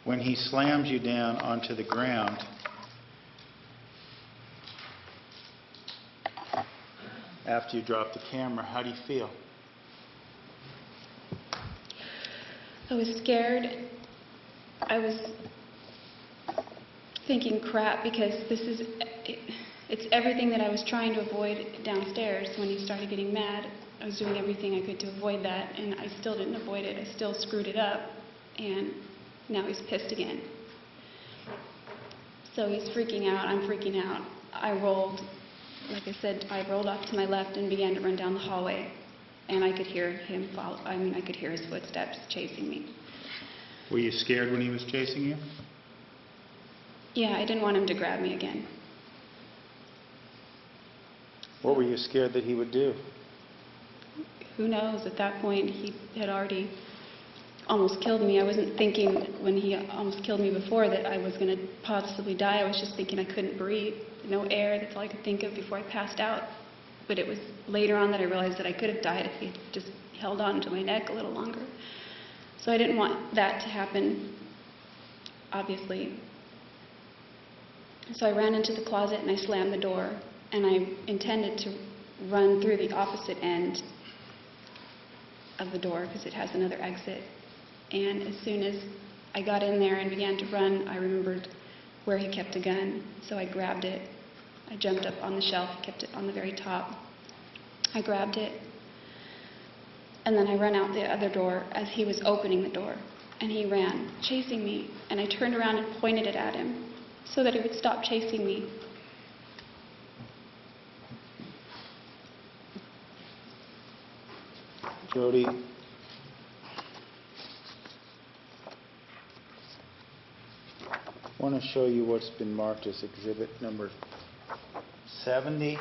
When he slams you down onto the ground, after you drop the camera, how do you feel? I was scared. I was thinking, crap, because it's everything that I was trying to avoid downstairs when he started getting mad. I was doing everything I could to avoid that, and I still didn't avoid it. I still screwed it up, and now he's pissed again. So he's freaking out. I'm freaking out. I rolled, like I said, I rolled off to my left and began to run down the hallway, and I could hear him follow. I mean, I could hear his footsteps chasing me. Were you scared when he was chasing you? Yeah, I didn't want him to grab me again. What were you scared that he would do? Who knows? At that point, he had already almost killed me. I wasn't thinking when he almost killed me before that I was going to possibly die. I was just thinking I couldn't breathe. No air. That's all I could think of before I passed out. But it was later on that I realized that I could have died if he had just held on to my neck a little longer. So I didn't want that to happen, obviously. So I ran into the closet and I slammed the door, and I intended to run through the opposite end of the door because it has another exit. And as soon as I got in there and began to run, I remembered where he kept a gun, so I grabbed it. I jumped up on the shelf, kept it on the very top. I grabbed it, and then I ran out the other door as he was opening the door, and he ran, chasing me, and I turned around and pointed it at him so that he would stop chasing me. Jodi, I want to show you what's been marked as exhibit number 70.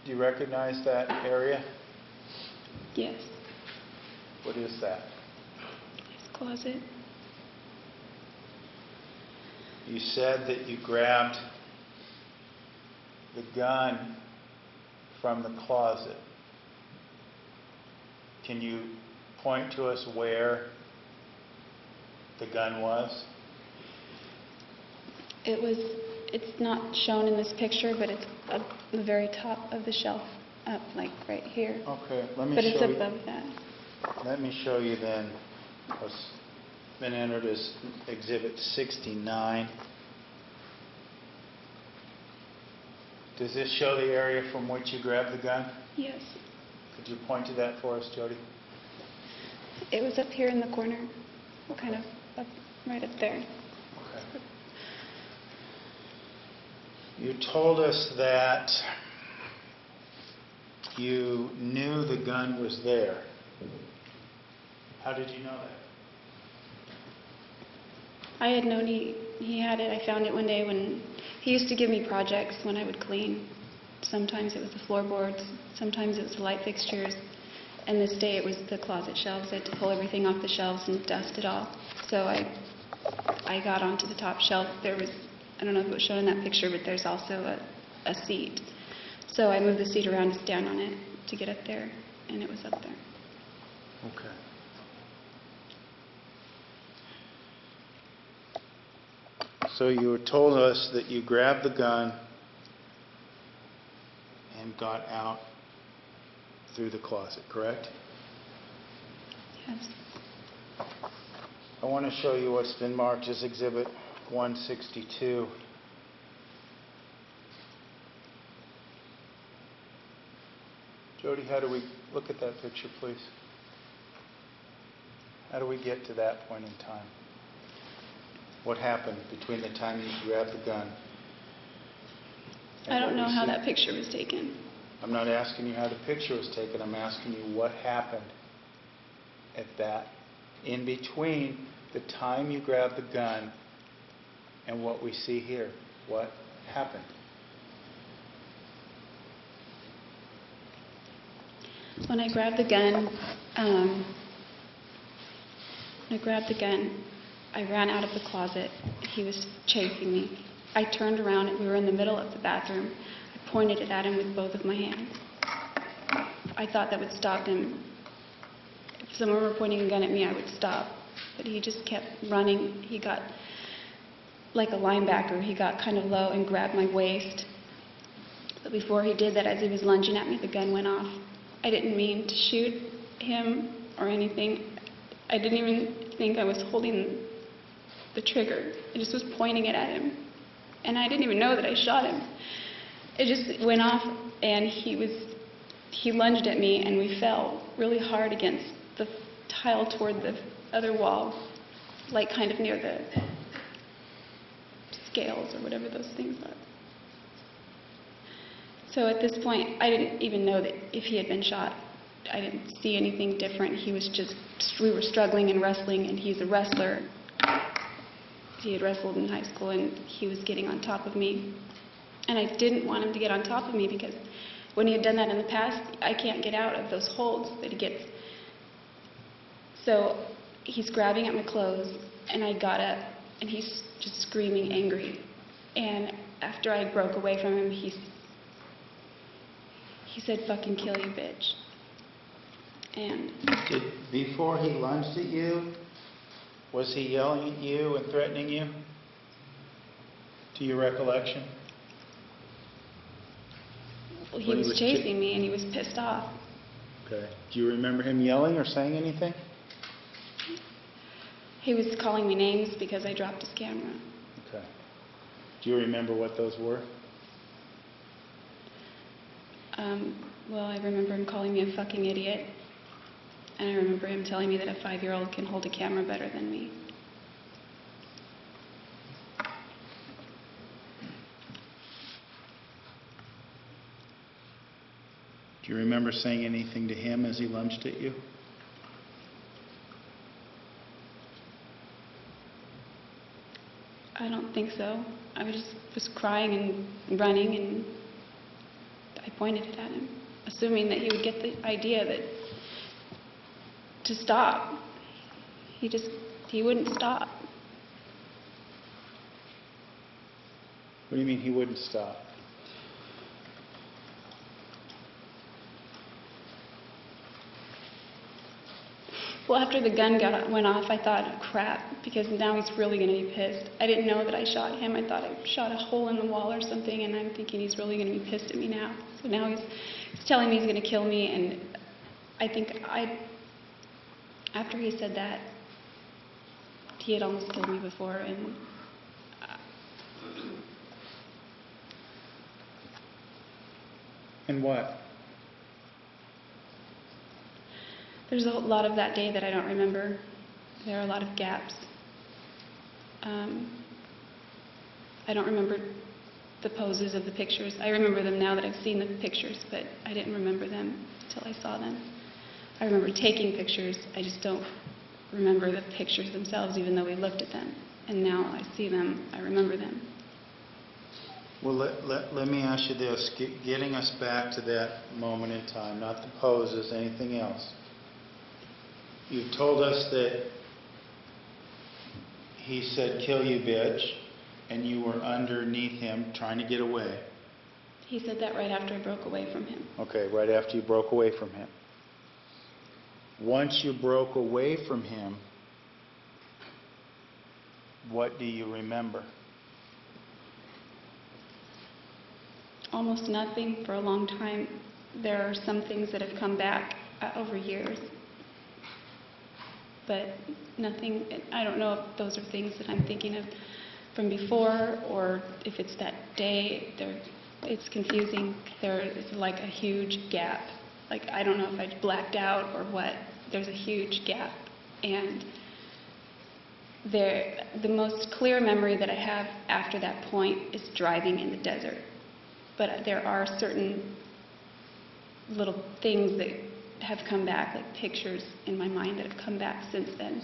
Do you recognize that area? Yes. What is that? His closet. You said that you grabbed the gun from the closet. Can you point to us where the gun was? It's not shown in this picture, but it's at the very top of the shelf, up like right here. Okay, let me But show it's you. above that. Let me show you then what's been entered as exhibit 69. Does this show the area from which you grabbed the gun? Yes. Could you point to that for us, Jodi? It was up here in the corner, kind of up, right up there. Okay. You told us that you knew the gun was there. How did you know that? I had known he had it. I found it one day when he used to give me projects when I would clean. Sometimes it was the floorboards, sometimes it was the light fixtures, and this day it was the closet shelves. I had to pull everything off the shelves and dust it all. So I got onto the top shelf. There was, I don't know if it was shown in that picture, but there's also a seat. So I moved the seat around to stand on it to get up there, and it was up there. Okay. So you were told us that you grabbed the gun and got out through the closet, correct? Yes. I want to show you what's been marked as exhibit 162. Jodi, how do we look at that picture, please? How do we get to that point in time? What happened between the time you grabbed the gun? I don't know how that picture was taken. I'm not asking you how the picture was taken. I'm asking you what happened at that, in between the time you grabbed the gun and what we see here. What happened? When I grabbed the gun, I ran out of the closet. He was chasing me. I turned around and we were in the middle of the bathroom. I pointed it at him with both of my hands. I thought that would stop him someone were pointing a gun at me, I would stop. But he just kept running. He got, like a linebacker, he got kind of low and grabbed my waist. But before he did that, as he was lunging at me, the gun went off. I didn't mean to shoot him or anything. I didn't even think I was holding the trigger. I just was pointing it at him. And I didn't even know that I shot him. It just went off, and he lunged at me, and we fell really hard against the tile toward the other wall, like kind of near the scales or whatever those things are. So at this point, I didn't even know that if he had been shot. I didn't see anything different. He was just, we were struggling and wrestling, and he's a wrestler. He had wrestled in high school, and he was getting on top of me. And I didn't want him to get on top of me, because when he had done that in the past, I can't get out of those holds that he gets. So he's grabbing at my clothes, and I got up, and he's just screaming angry. And after I broke away from him, he said, "Fucking kill you, bitch." And Before he lunged at you, was he yelling at you and threatening you? To your recollection? well, he was chasing me, and he was pissed off. Okay. Do you remember him yelling or saying anything? He was calling me names because I dropped his camera. Okay. Do you remember what those were? Well, I remember him calling me a fucking idiot. And I remember him telling me that a 5-year-old can hold a camera better than me. Do you remember saying anything to him as he lunged at you? I don't think so. I was crying and running, and I pointed it at him, assuming that he would get the idea that to stop. He wouldn't stop. What do you mean he wouldn't stop? Well, after the gun went off, I thought, crap, because now he's really going to be pissed. I didn't know that I shot him. I thought I shot a hole in the wall or something, and I'm thinking he's really going to be pissed at me now. So now he's telling me he's going to kill me, and I think after he said that, he had almost killed me before, and And what? there's a lot of that day that I don't remember. There are a lot of gaps. I don't remember the poses of the pictures. I remember them now that I've seen the pictures, but I didn't remember them until I saw them. I remember taking pictures. I just don't remember the pictures themselves, even though we looked at them. And now I see them, I remember them. Well, let me ask you this, getting us back to that moment in time, not the poses, anything else. You told us that he said, "Kill you, bitch," and you were underneath him trying to get away. He said that right after I broke away from him. Okay, right after you broke away from him. Once you broke away from him, what do you remember? Almost nothing for a long time. There are some things that have come back over years, but nothing. I don't know if those are things that I'm thinking of from before, or if it's that day. It's confusing. There is like a huge gap. Like, I don't know if I blacked out or what. There's a huge gap, and the most clear memory that I have after that point is driving in the desert. But there are certain little things that have come back, like pictures in my mind that have come back since then.